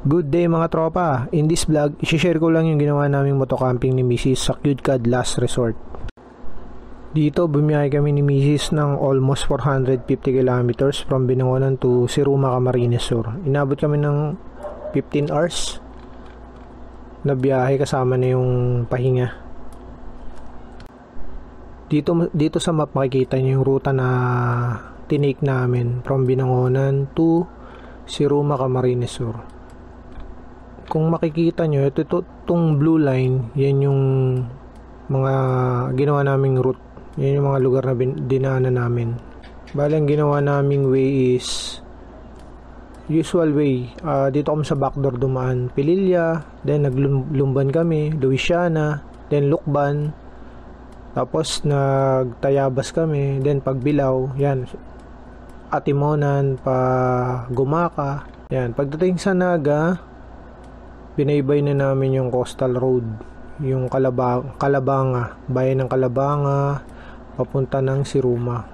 Good day mga tropa. In this vlog, i-share ko lang yung ginawa naming motocamping ni Mrs. sa QCAD Last Resort. Dito, bumiyahe kami ni Mrs. ng almost 450 kilometers from Binangonan to Siruma, Camarines Sur. Inabot kami ng 15 hours na biyahe kasama na yung pahinga. Dito sa map makikita nyo yung ruta na tinake namin from Binangonan to Siruma, Camarines Sur. Kung makikita nyo, itong blue line, yan yung mga ginawa naming route. Yan yung mga lugar na dinaanan namin. Bale, ang ginawa naming way is usual way. Dito kami sa backdoor dumaan. Pililya, then naglumban kami, Louisiana, then Lukban. Tapos nagtayabas kami, then Pagbilao, yan. Atimonan, pa Gumaka. Yan, pagdating sa Naga, binaybay na namin yung coastal road, yung Calabanga, bayan ng Calabanga, papunta ng Siruma.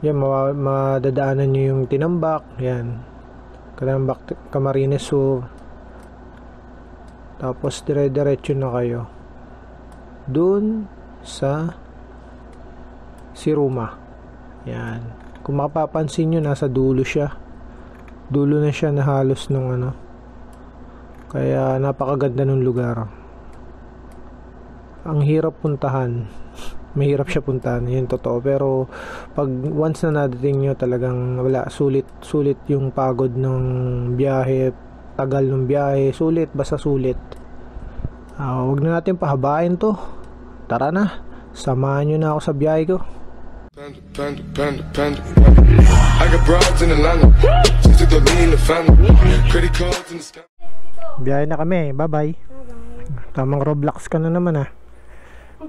Yan, madadaanan nyo yung Tinambak, yan, Tinambak, Camarines Sur. Tapos dire-diretso na kayo dun sa Siruma. Yan, kung mapapansin nyo, nasa dulo siya. Dulo na siya na halos nung ano. Kaya napakaganda ng lugar. Ang hirap puntahan. Mahirap siya puntahan, yun totoo. Pero pag once na nadating nyo, talagang wala, sulit yung pagod ng biyahe, tagal ng biyahe, basta sulit. Huwag na natin pahabain to. Tara na, samahan nyo na ako sa biyahe ko. I got broads in Atlanta. Just to lean the family. Credit cards in the sky. Biyahe na kami. Bye-bye. Tamang Roblox ka na naman ah.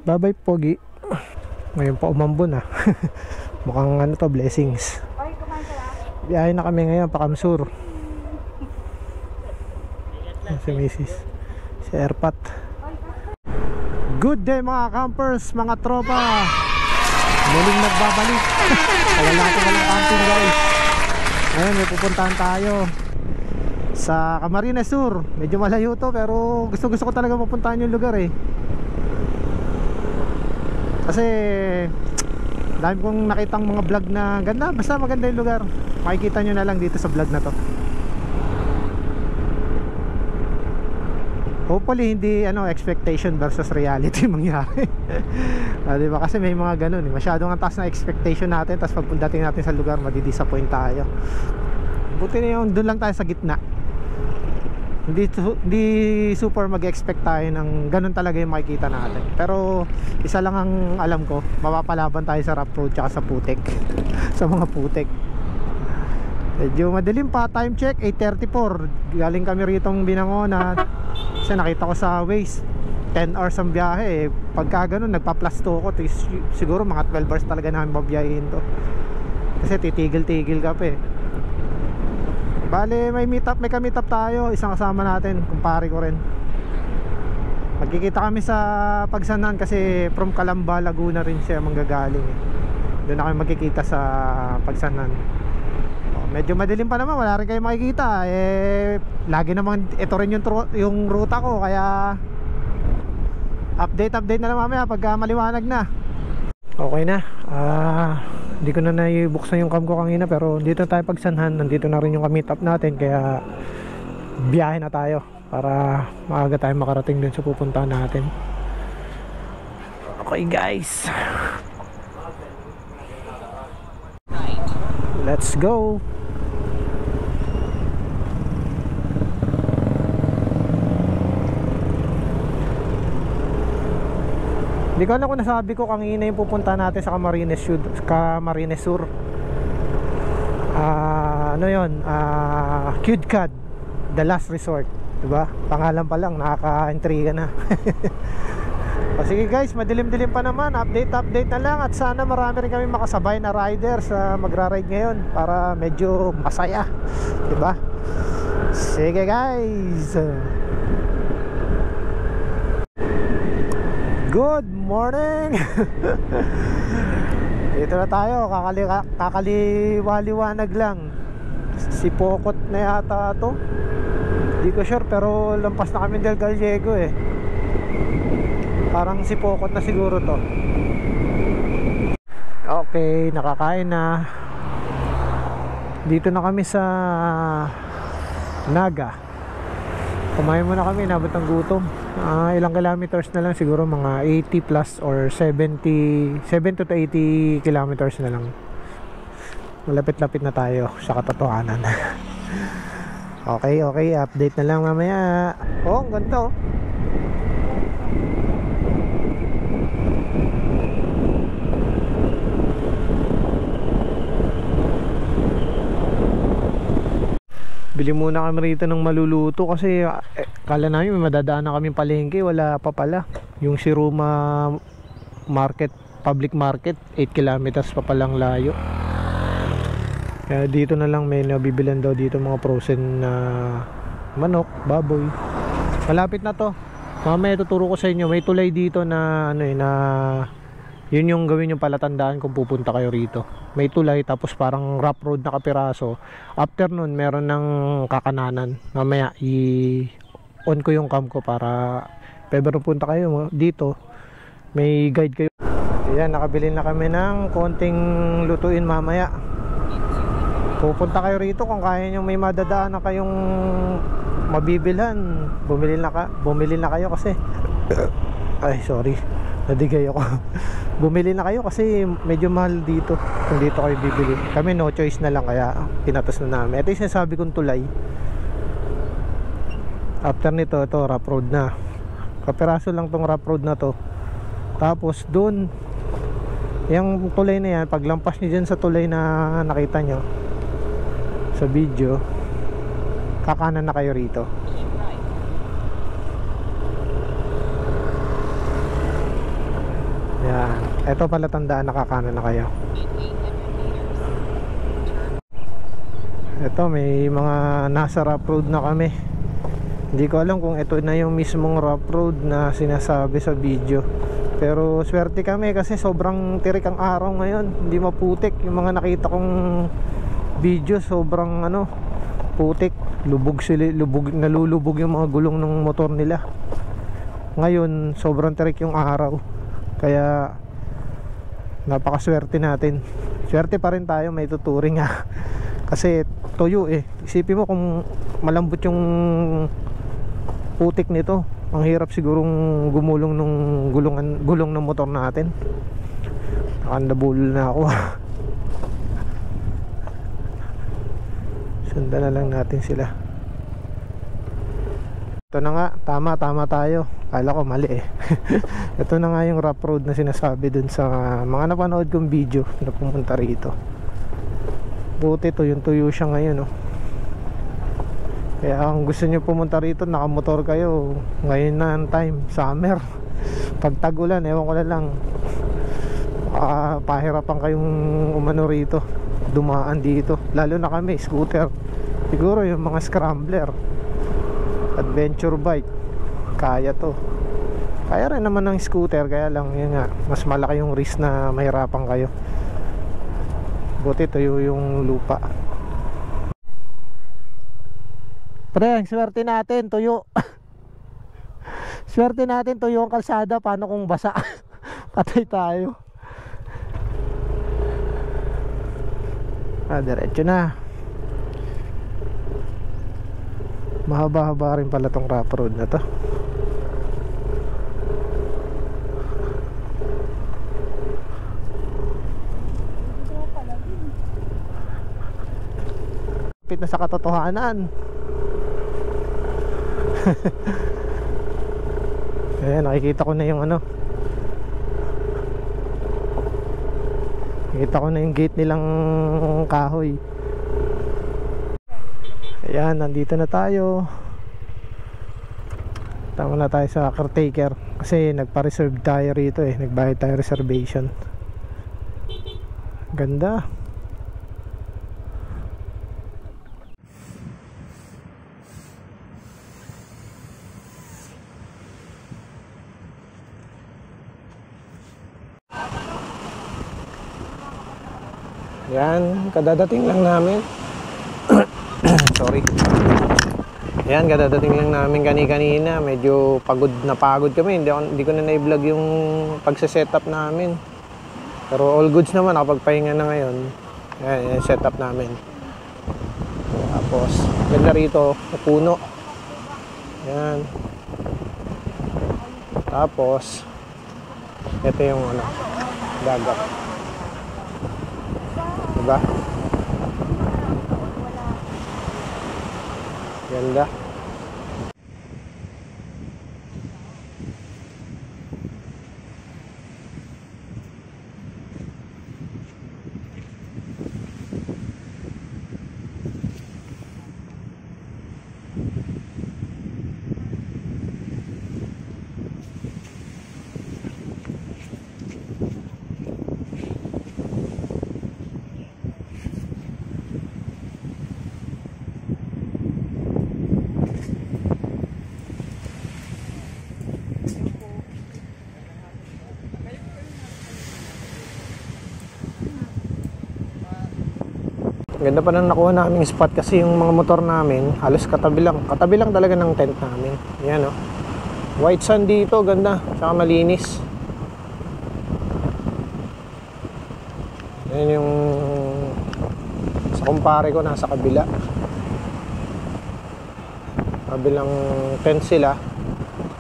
Bye-bye, Pogi. Ngayon pa umambon ah. Mukhang ano to, blessings. Biyahe na kami ngayon pa Kamsur. Si Mrs. Si Airpat. Good day mga campers, mga tropa. Muling nagbabalik. Kaya natin walang camping guys. Ngayon may pupuntahan tayo sa Camarines Sur. Medyo malayo to pero gusto ko talaga mapuntahan yung lugar eh. Kasi dami kong nakitang mga vlog na ganda. Basta maganda yung lugar. Makikita nyo na lang dito sa vlog na to. Hopefully hindi expectation versus reality mangyari. Diba? Kasi may mga ganun eh. Masyadong ang taas na expectation natin, tapos pagdating natin sa lugar madidisappoint tayo. Buti na yung doon lang tayo sa gitna. Hindi super mag-expect tayo ng ganun talaga yung makikita natin. Pero isa lang ang alam ko, mapapalaban tayo sa rough road tsaka sa putek. Sa mga putek. Medyo madilim pa. Time check 8:34. Galing kami ritong Binangonan. Kasi nakita ko sa Waze 10 hours ang biyahe eh. Pagka ganun nagpa-plus 2 ako. Siguro mga 12 hours talaga namin mabiyahin to. Kasi titigil-tigil ka pa eh. Bale may ka-meet up tayo. Isang kasama natin, kumpare ko rin. Magkikita kami sa Pagsanan kasi from Calamba, Laguna rin siya manggagaling eh. Doon na kami magkikita sa Pagsanan. Medyo madilim pa naman, wala rin kayo makikita eh, lagi naman ito rin yung ruta ko. Kaya update na lang mamaya pagka maliwanag na. Okay na, hindi ko na naibuksan yung cam ko kanina, pero dito tayo Pagsanhan. Nandito na rin yung meet up natin. Kaya biyahe na tayo para maaga tayo makarating dun sa pupuntahan natin. Okay guys, let's go. Hindi ko alam kung nasabi ko kanina yung pupunta natin sa Camarines Sur. Ano yun? QCAD The Last Resort, diba? Pangalan pa lang, nakaka-intriga na. Sige guys, madilim-dilim pa naman. Update na lang. At sana marami rin kami makasabay na riders magra-ride ngayon para medyo masaya, diba? Sige guys, good morning. Dito na tayo, kakaliwaliwanag lang. Sipokot na yata to. Di ko sure, pero lampas na kami del Gallego eh. Parang Sipokot na siguro to. Okay, nakakain na. Dito na kami sa Naga. Kumain muna kami, nabot ng gutom. Ilang kilometers na lang siguro, mga 80 plus or 70 to 80 kilometers na lang. Malapit-lapit na tayo sa katotohanan. Okay, update na lang mamaya. Oh, ang ganda oh. Bili muna kami rito ng maluluto kasi kala namin may madadaan na kaming palengke, wala pa pala. Yung si Ruma Market, public market, 8 kilometers pa palang layo. Kaya dito na lang may nabibilan daw dito mga frozen na manok, baboy. Malapit na to. Mamaya tuturo ko sa inyo, may tulay dito na ano na yun yung gawin yung palatandaan kung pupunta kayo rito. May tulay tapos parang rough road na kapiraso. After nun meron ng kakananan. Mamaya i-on ko yung cam ko para pwede punta kayo dito, may guide kayo. Ayan, nakabili na kami ng konting lutuin mamaya. Pupunta kayo rito kung kaya nyo, may madadaan na kayong mabibilhan, bumili na kayo kasi ay sorry, nadigay ako. Bumili na kayo kasi medyo mahal dito kung dito kayo bibili. Kami no choice na lang kaya pinatas na namin. Ito yung sinasabi kong tulay. After nito, ito rough road na. Kapiraso lang tong rough road na to. Tapos dun, yung tulay na yan, paglampas nyo dyan sa tulay na nakita nyo sa video, kakanan na kayo rito. Yan. Ito pala tandaan, nakakanan na kayo. Ito may mga nasa rough road na kami. Hindi ko alam kung ito na yung mismong rough road na sinasabi sa video. Pero swerte kami kasi sobrang tirik ang araw ngayon. Hindi maputik. Yung mga nakita kong video sobrang putik. Nalulubog yung mga gulong ng motor nila. Ngayon sobrang tirik yung araw. Kaya napakaswerte natin. Swerte pa rin tayo, may tuturing ha. Kasi tuyo eh. Isipin mo kung malambot yung putik nito, ang hirap sigurong gumulong nung gulong ng motor natin. Nakandabul na ako. Sundan na lang natin sila. Ito na nga, tama tayo. Kala ko mali eh. Ito na nga yung rough road na sinasabi dun sa mga napanood kong video na pumunta rito. Buti to, yung tuyo siya ngayon oh. Kaya kung gusto nyo pumunta rito, nakamotor kayo, ngayon na ang time, summer. Pag tag-ulan, ewan ko na lang, pahirapan kayong umano rito, dumaan dito. Lalo na kami, scooter. Siguro yung mga scrambler, adventure bike, kaya to. Kaya rin naman ng scooter, kaya lang yun nga, mas malaki yung risk na mahirapan kayo. Buti tuyo yung lupa. Pre, ang swerte natin, tuyo. Swerte natin, tuyo ang kalsada. Paano kung basa? Patay tayo. Diretso na. Mahaba-haba rin pala tong rough road na to. Pit na sa katotohanan. Ayan, nakikita ko na yung nakikita ko na yung gate nilang kahoy. Ayan, nandito na tayo. Tama na tayo sa caretaker kasi nagpa-reserve tayo rito eh. Nagbayad tayo reservation. Ganda. Yan, kadadating lang namin. Sorry. Ayan, kadadating lang namin kanina. Medyo pagod kami. Hindi ko na na-vlog yung pagse-setup namin. Pero all goods naman, nakapagpahinga na ngayon. Ayan, yung setup namin. Tapos, ganda rito, puno. Ayan. Tapos, ito yung ano, dagat. Diba? Ganda. Ganda pa nang nakuha naming spot kasi yung mga motor namin halos katabi lang talaga ng tent namin. Yan o, white sand dito, ganda, tsaka malinis. Yan yung sa kumpare ko nasa kabila, kabilang tent sila.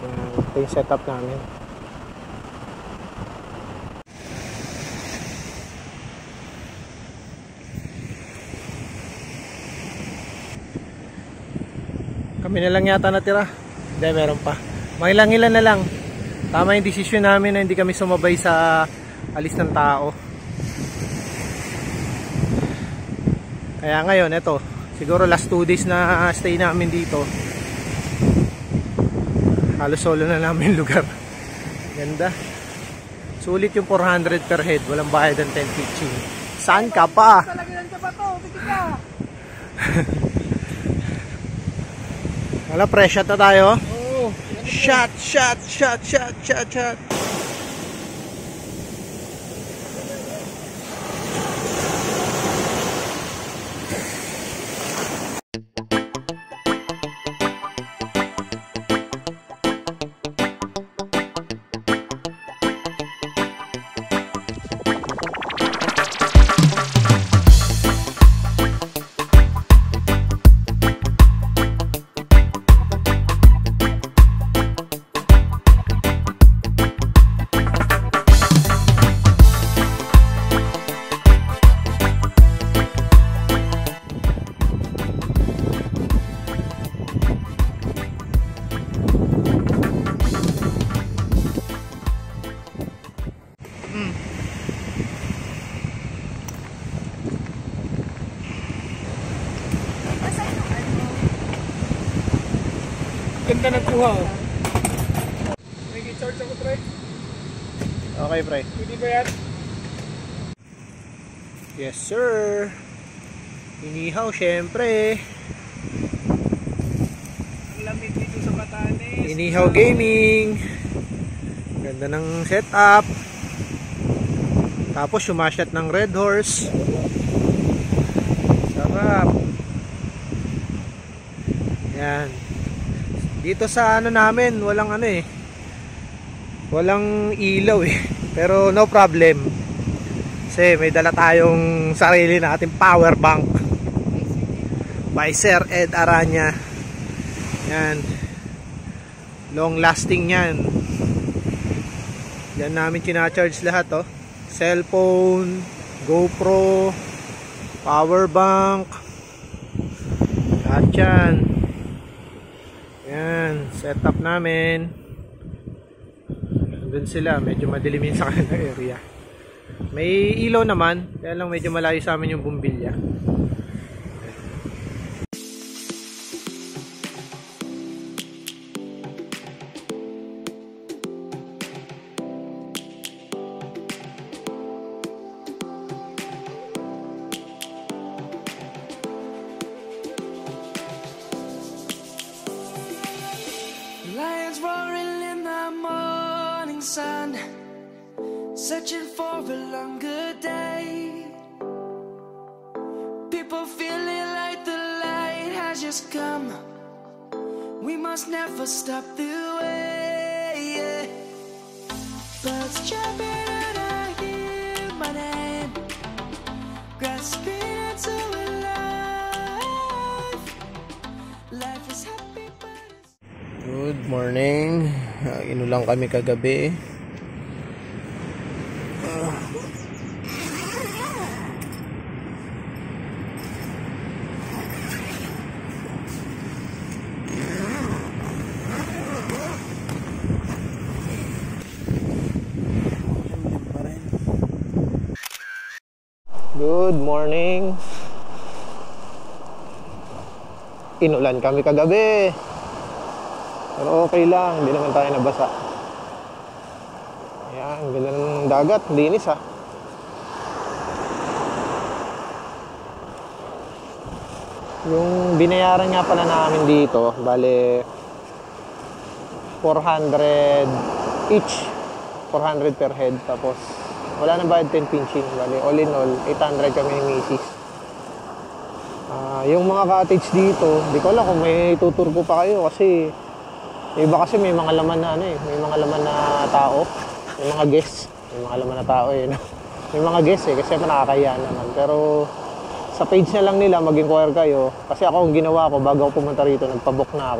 Yan, ito yung setup namin. Kami na lang yata natira. Hindi, meron pa. Mga ilang na lang. Tama yung desisyon namin na hindi kami sumabay sa alis ng tao. Kaya ngayon, eto, siguro last 2 days na stay namin dito. Halos solo na namin lugar. Ganda. Sulit yung 400 per head. Walang bayad ng tent pitching. Saan ka pa? Talagyan ka ba to? Tingin ka. Wala, fresh shot na tayo. Oo. Shot. Ganda ng kuha. May charge ako, pre. Okay, pre. Pwede ba yan? Yes, sir. Inihaw, syempre. Ang lamig dito sa Batanes. Inihaw Gaming. Ganda ng setup. Tapos sumasyat ng Red Horse. Sarap. Yan. Dito sa ano namin, walang ano eh. Walang ilaw eh. Pero no problem. Kasi may dala tayong sarili nating power bank. By Sir Ed Aranya. Yan. Long lasting yan. Yan namin kinacharge lahat oh. Cellphone, GoPro, power bank. Lahat yan. Yan, setup namin. Doon sila, medyo madilim yun sa kanilang area. May ilaw naman, kaya lang medyo malayo sa amin yung bumbilya. Lions roaring in the morning sun, searching for a longer day. People feeling like the light just come. We must never stop the way, yeah. Birds jumping and I hear my name, grasping into a life. Life is happy but it's... Good morning. Inulang kami kagabi. Good morning. Inulan kami kagabi. Pero okay lang, hindi naman tayo nabasa. Ayan, ganda ng dagat, linis ha. Yung binayaran nga pala namin dito, bale 400 each, 400 per head. Tapos wala nang bayad 10 pinching, bale all in all 800 kami ni Mrs. Yung mga cottage dito, di ko alam kung may tutur ko pa kayo kasi iba kasi may mga laman na may mga laman na tao, may mga guests, may mga laman na tao no? May mga guests kasi nakakahiya naman. Pero sa page na lang nila mag-inquire kayo kasi ako ang ginawa ko bago ako pumunta rito, nagpabook na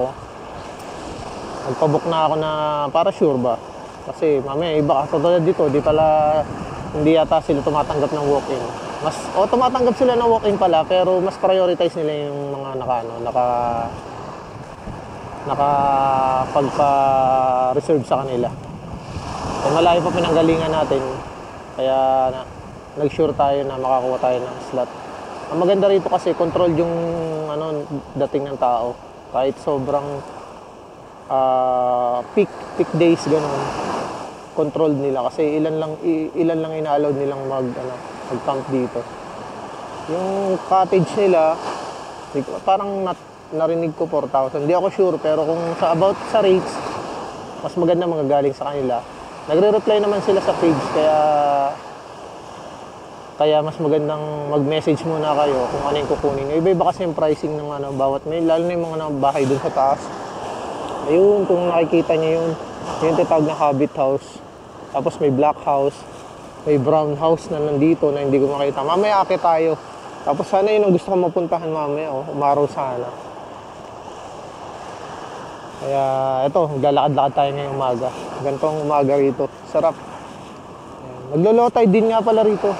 ako na para sure ba kasi mamaya iba katulad dito, hindi yata sila tumatanggap ng walk-in. Tumatanggap sila ng walk-in pala pero mas prioritize nila yung mga nakapagpa-reserve sa kanila. So, malayo pa pinanggalingan natin. Kaya nag-sure tayo na makakuha tayo ng slot. Ang maganda rito kasi control yung dating ng tao. Kahit sobrang peak days ganun. Control nila kasi ilan lang ina-allowed nilang mag-camp dito. Yung cottage nila parang narinig ko 4,000. Hindi ako sure pero kung about sa rates mas maganda galing sa kanila. Nagre-reply naman sila sa page kaya mas magandang mag-message muna kayo kung ano yung kukunin. Iba-iba kasi yung pricing ng bawat may lalo na yung mga bahay dun sa taas. Ayun, kung nakikita niyo yung tinatawag na Hobbit House. Tapos may black house, may brown house na nandito na hindi ko makita. Mamaya akit tayo. Tapos sana yun ang gusto ko mapuntahan mamaya. Umaraw sana. Kaya eto, lalakad-lakad tayo ngayong umaga. Ganitong umaga rito. Sarap. Naglo-low tide din nga pala rito.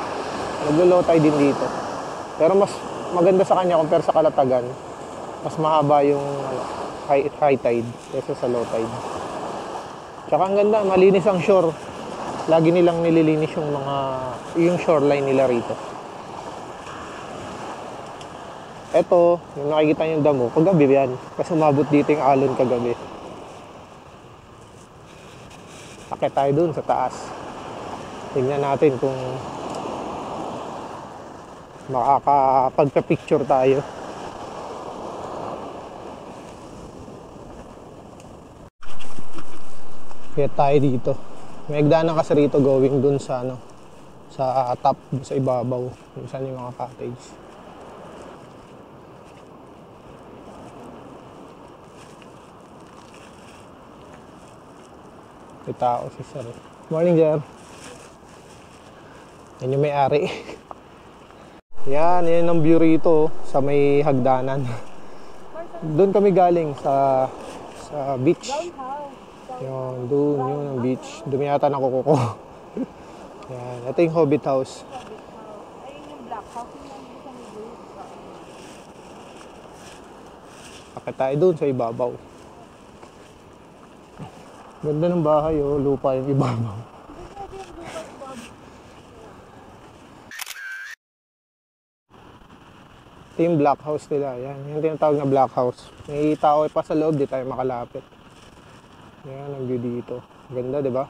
Naglo-low tide din dito. Pero mas maganda sa kanya compare sa Kalatagan. Mas mahaba yung high tide kaysa sa low tide. Tsaka ang ganda, malinis ang shore. Lagi nilang nililinis yung shoreline nila rito. Eto, yung nakikita yung damo, kagabi yan. Kasi umabot dito yung alon kagabi. Akit tayo dun sa taas. Tingnan natin kung makakapagpa-picture tayo. Kaya tayo dito. May hagdanan kasi rito going dun sa sa top, sa ibabaw, kung saan yung mga cottage. May tao si Sir. Morning, Sir. Yan yung may-ari. Yan ang view rito sa may hagdanan. Doon kami galing sa beach. Yun, doon, yun ang beach. Dumiyata na kuko. Yan, ito yung Hobbit House. Ayun yung black house. Akit tayo doon sa ibabaw. Ganda ng bahay, lupa yung ibabaw. Ito yung black house nila. Yan, yung tinatawag na black house. May tao pa sa loob, di tayo makalapit. Yan ang view dito. Ganda, di ba?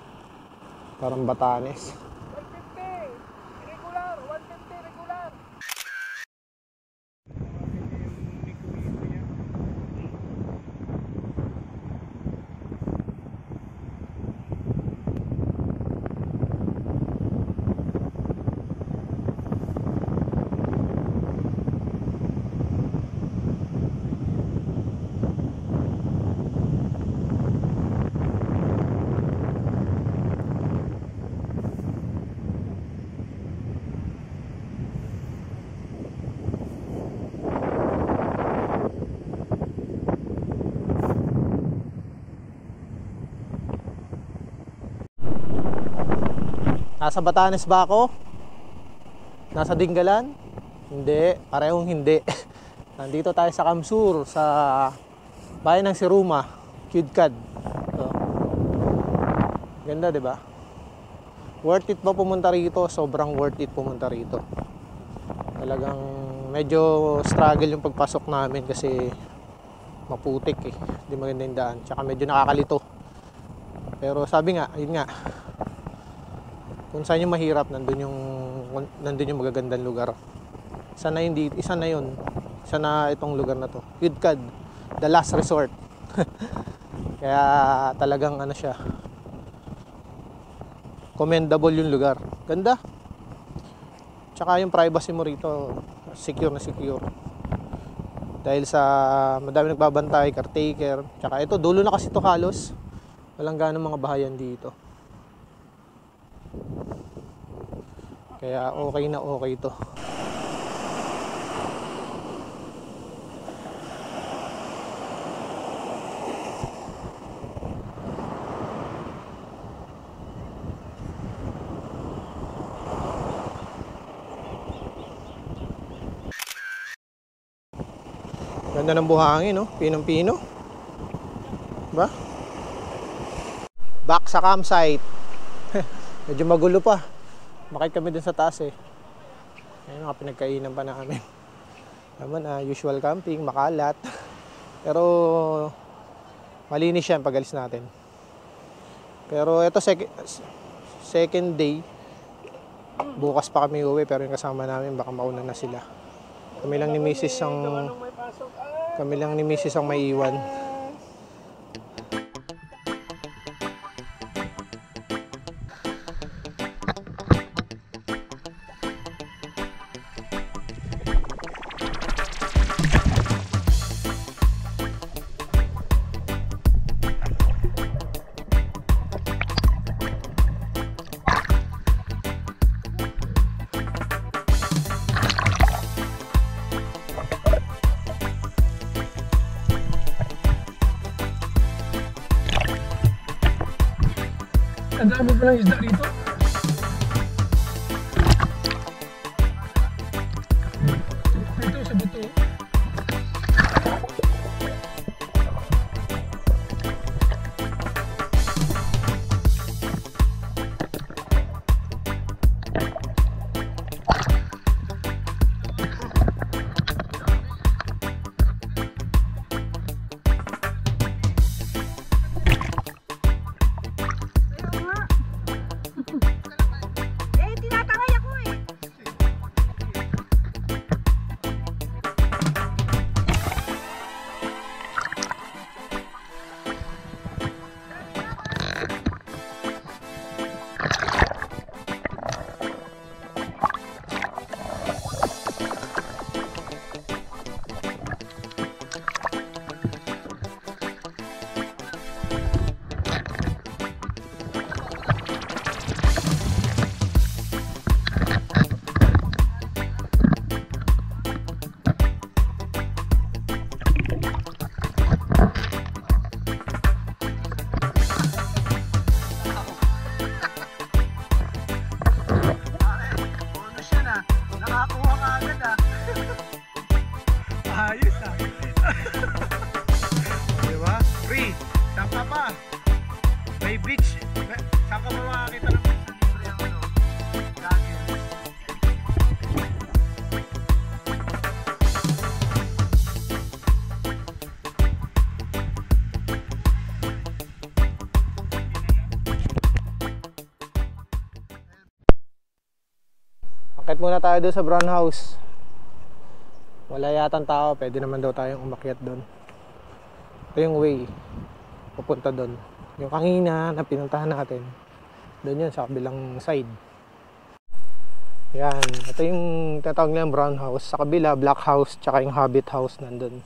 Parang Batanes. 150 regular, 150 regular. Nasa Batanes ba ako? Nasa Dingalan? Hindi, parehong hindi. Nandito tayo sa Kamsur, sa bayan ng Siruma, Kidkad. So, ganda, 'di ba? Worth it ba pumunta rito? Sobrang worth it pumunta rito. Talagang medyo struggle yung pagpasok namin kasi maputik eh. Hindi maganda yung daan. Tsaka medyo nakakalito. Pero sabi nga, yun nga. Kung saan yung mahirap, nandun yung magagandang lugar. Isa na yun. Isa na itong lugar na to. Kidkad, the last resort. Kaya talagang ano siya. Commendable yung lugar. Ganda. Tsaka yung privacy mo rito, secure na secure. Dahil sa madami nagbabantay, caretaker. Tsaka ito, dulo na kasi ito halos. Walang ganong mga bahayan dito. Kaya okay na okay to. Ganda ng buhangin, no? Pinong-pino. Ba? Back sa campsite. Medyo magulo pa. Bakit kami dun sa taas eh. Ayun, mga pinagkainan pa namin. Naman, usual camping, makalat. Pero malinis yan pag alis natin. Pero ito second day. Bukas pa kami uwi pero yung kasama namin baka mauna na sila. Kami lang ni Mrs. ang may iwan. Ang dami pa ng isda rito. Ito sa buto. Ayos ah. Diba? Free. Saan ka pa? May beach. Saan ka ba makakita ng beach na libre ang ano? Goggles. Akit muna tayo doon sa brown house. Wala yatang tao, pwede naman daw tayong umakyat doon. Ito yung way pupunta doon. Yung kanina na pinuntahan natin, doon yun sa kabilang side. Yan, ito yung tatawag nilang brown house. Sa kabila, black house, tsaka yung habit house nandun.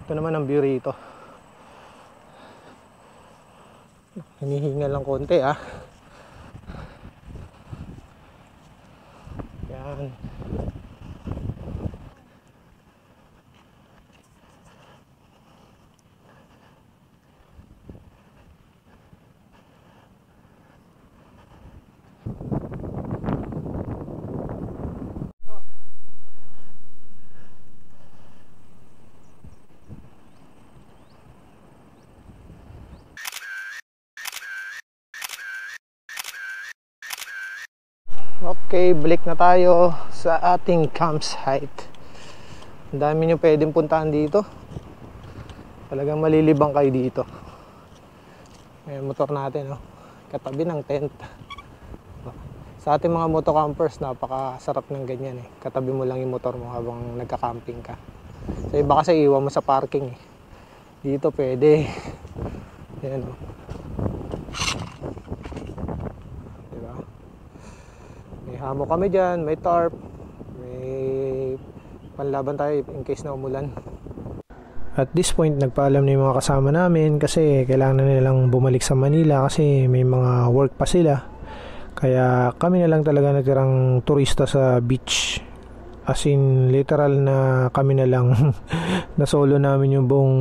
Ito naman ang view rito. Hinihinga lang konti ah. Yan. Okay, balik na tayo sa ating campsite. Ang dami nyo pwedeng puntahan dito. Talagang malilibang kayo dito. May motor natin, no? Katabi ng tent. Sa ating mga motocampers, napakasarap ng ganyan eh. Katabi mo lang yung motor mo habang nagka-camping ka. Sa iba kasi iwan mo sa parking eh. Dito pwede. Yan, no? Diba? May hammock kami dyan, may tarp, may panlaban tayo in case na umulan. At this point, nagpaalam na yung mga kasama namin kasi kailangan na nilang bumalik sa Manila kasi may mga work pa sila. Kaya kami na lang talaga natirang turista sa beach. As in, literal na kami na lang na solo namin yung buong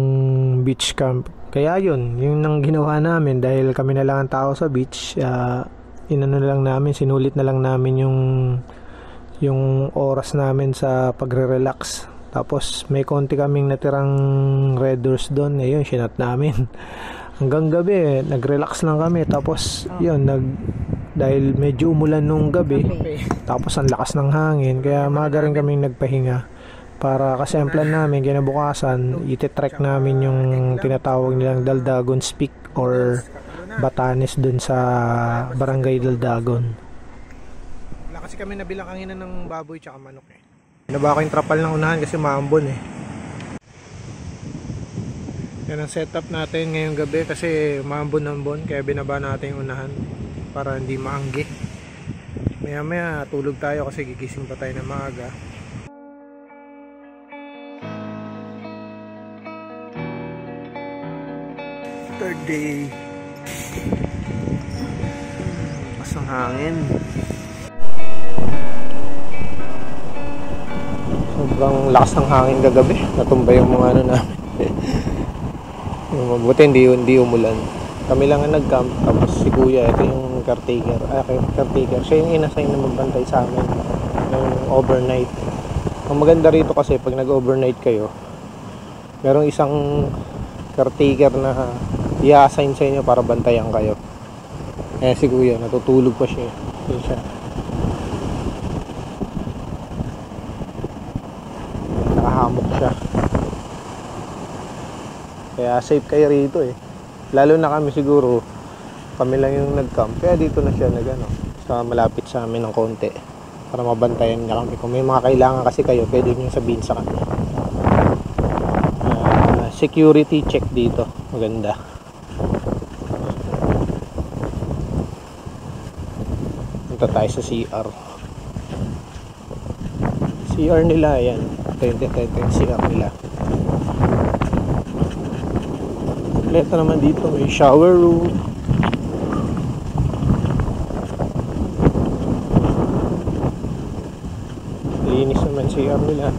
beach camp. Kaya yun, yung nang ginawa namin dahil kami na lang ang tao sa beach, inano na lang namin, sinulit na lang namin yung oras namin sa pagre-relax. Tapos may konti kaming natirang red doors doon, ayun, sinat namin. Hanggang gabi, nag-relax lang kami. Tapos yun, dahil medyo umulan nung gabi, tapos ang lakas ng hangin, kaya maaga rin kaming nagpahinga. Para kasi ang plan namin, kinabukasan, ititrek namin yung tinatawag nilang Daldagon's Peak or Batanes dun sa Barangay Daldagon. Wala kasi kami nabilang kanina ng baboy tsaka manok eh. Binaba ko yung trapal ng unahan kasi maambon eh. Yan ang setup natin ngayong gabi kasi maambon-ambon, kaya binaba natin yung unahan para hindi maanggi. Maya maya tulog tayo kasi gigising pa tayo ng maaga. Third day. Pasang hangin. Sobrang lakas ng hangin kagabi. Natumba yung mga ano namin. Mabuti hindi umulan. Kami lang ang nag-camp. Tapos si kuya, ito yung caretaker. Caretaker. Siya yung inassign na magbantay sa amin ng overnight. Ang maganda rito kasi pag nag-overnight kayo, merong isang caretaker na i-assign sa inyo para bantayan kayo. Eh si kuya, natutulog pa siya. Yun siya. Nakahamok siya. Kaya safe kayo rito eh. Lalo na kami siguro, kami lang yung nag-camp. Kaya dito na siya sa malapit sa amin ng konti. Para mabantayan niya kami. Kung may mga kailangan kasi kayo, pwede niyo sabihin sa kanya. Security check dito. Maganda. Punta tayo sa CR. CR nila, yan. Ito yung CR nila. Kompleto naman dito. May shower room. Linis naman CR nila.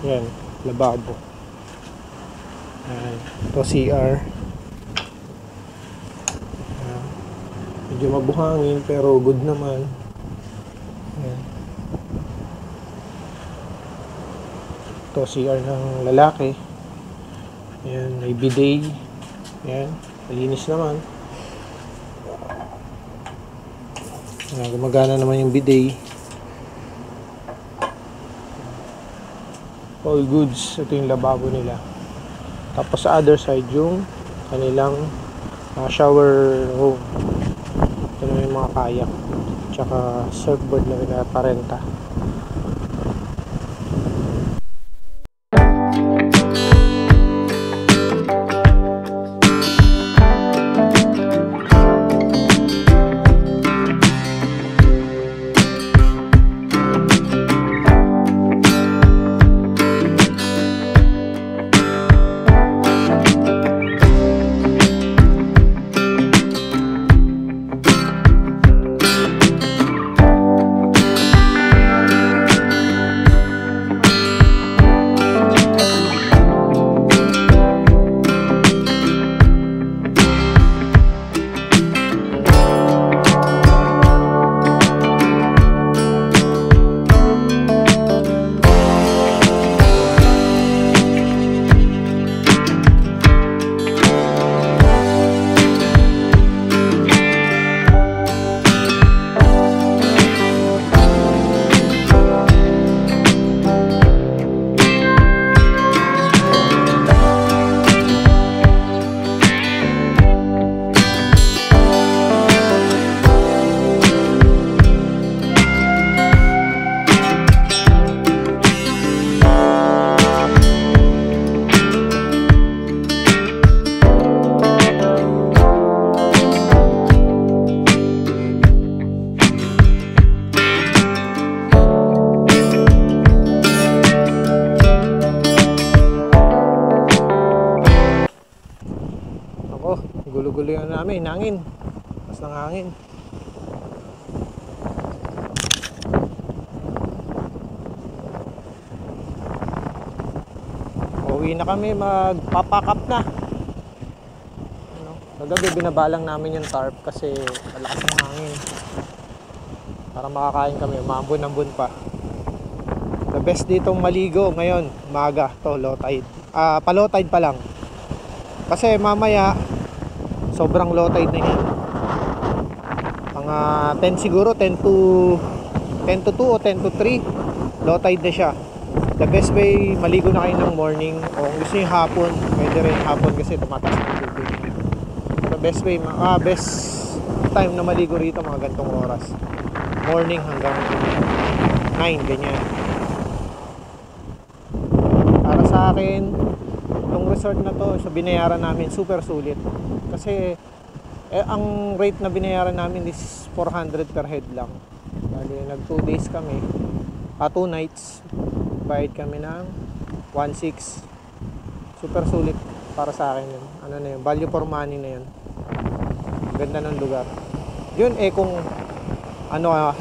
Yan. Lababo. Yan. Ito CR. Yan. Medyo mabuhangin pero good naman. Yan. Ito CR ng lalaki. Yan, may bidet. Yan, malinis naman. Yan, gumagana naman yung bidet. All goods. Ito yung lababo nila. Tapos sa other side yung kanilang shower room. Ito na yung mga kayak. Tsaka surfboard na pinaparenta. Gulo-gulo yung namin, hangin. Mas ng hangin. Uwi na kami, magpapakap na. Ano, kagabi binabalang namin yung tarp kasi malakas ang hangin. Para makakain kami, maambon-ambon pa. The best ditong maligo ngayon, umaga to, low tide. Pa-low tide pa lang. Kasi mamaya sobrang low tide na yan. Mga 10 siguro, 10 to 2 o 10 to 3 low tide na siya. The best way, maligo na kayo ng morning o kung gusto nyo hapon, pwede rin hapon kasi tumataas ng tubig. The best way, best time na maligo rito mga gantong oras, morning hanggang 9, ganyan. Para sa akin, itong resort na to, sa binayaran namin, super sulit. Kasi ang rate na binayaran namin is 400 per head lang. Bali, nag 2 days kami, 2 nights, bayad kami ng 1.6. Super sulit para sa akin yun. Ano na yun, value for money na yun. Ganda ng lugar. Yun kung ano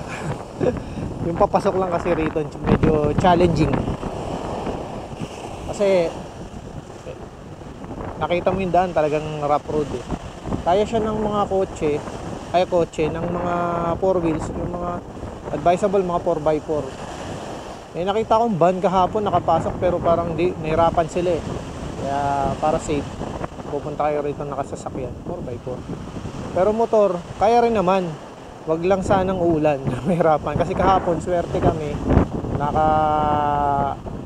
yung papasok lang kasi rito medyo challenging. Kasi nakita mo yung daan, talagang rough road eh. Kaya siya ng mga kotse ng mga 4 wheels, yung mga advisable mga 4x4. May nakita akong van kahapon nakapasok pero parang nahirapan sila eh. Kaya para safe, pupunta kayo rito nakasasakyan 4x4. Pero motor, kaya rin naman. Wag lang sanang uulan. Mahirapan kasi kahapon swerte kami.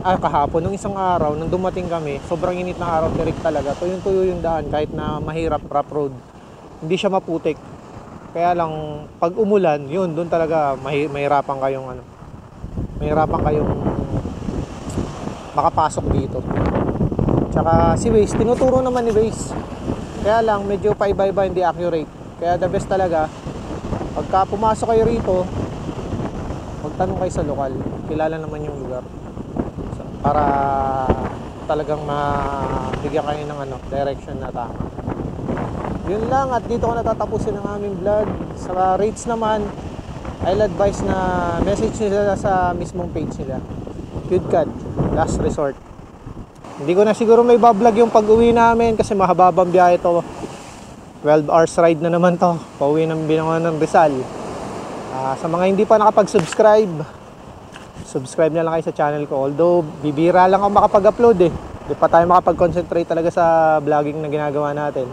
Kahapon nung isang araw nung dumating kami, sobrang init ng araw, tirik talaga. Tuyong-tuyo yung daan kahit na mahirap rough road. Hindi siya maputik. Kaya lang pag umulan, yun doon talaga mahirapan kayong makapasok dito. Tsaka si Waze, tinuturo naman ni Waze. Kaya lang medyo paiba-iba, hindi accurate. Kaya the best talaga, pagka pumasok kayo rito, magtanong kayo sa lokal. Kilala naman yung lugar. Para talagang mabigyan kayo ng direction na tama. Yun lang, at dito ko natatapusin ang aming vlog. Sa rates naman, I'll advise na message nila sa mismong page nila. Cudcad, last resort. Hindi ko na siguro may bablog yung pag-uwi namin kasi mahababang biyahe to. 12 hours ride na naman to. Pauwi ng Binangonan ng Rizal. Sa mga hindi pa nakapag-subscribe, subscribe na lang kayo sa channel ko. Although, bibira lang ako makapag-upload eh. Hindi pa tayo makapag-concentrate talaga sa vlogging na ginagawa natin.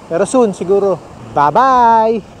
Pero soon, siguro. Bye-bye!